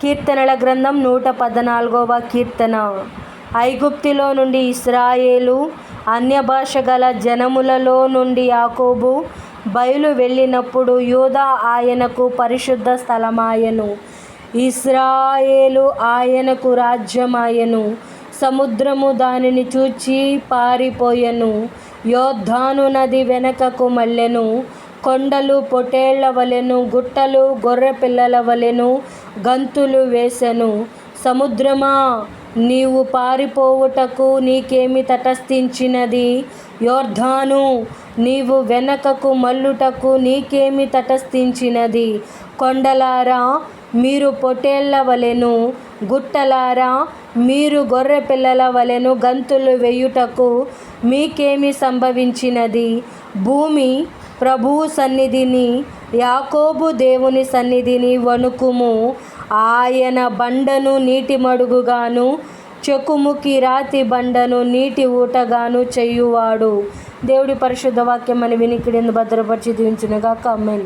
కీర్తనల గ్రంథం 114వ కీర్తన. ఐగుప్తులో నుండి ఇశ్రాయేలు, అన్యభాష గల జనములలో నుండి యాకోబు బయలు వెళ్ళినప్పుడు యూదా ఆయనకు పరిశుద్ధ స్థలమాయెను, ఇశ్రాయేలు ఆయనకు రాజ్యమాయెను. సముద్రము దానిని చూచి పారిపోయెను, యోర్దాను నది వెనకకు మళ్ళెను. కొండలు పొటేళ్ల వలెను, గుట్టలు గొర్రెపిల్లల వలెను గంతులు వేసెను. సముద్రమా, నీవు పారిపోవుటకు నీకేమి తటస్థించినది? యోర్దాను, నీవు వెనకకు మల్లుటకు నీకేమి తటస్థించినది? కొండలారా, మీరు పొటేళ్ల వలెను, గుట్టలారా, మీరు గొర్రెపిల్లల వలెను గంతులు వేయుటకు మీకేమి సంభవించినది? భూమి ప్రభువు సన్నిధిని, యాకోబు దేవుని సన్నిధిని వణుకుము. ఆయన బండను నీటి మడుగుగాను, చెకుముకి రాతి బండను నీటి ఊటగాను చేయువాడు. దేవుడి పరిశుద్ధ వాక్యం మన వినికిడిని భద్రపరిచి దీవించునుగాక. ఆమేన్.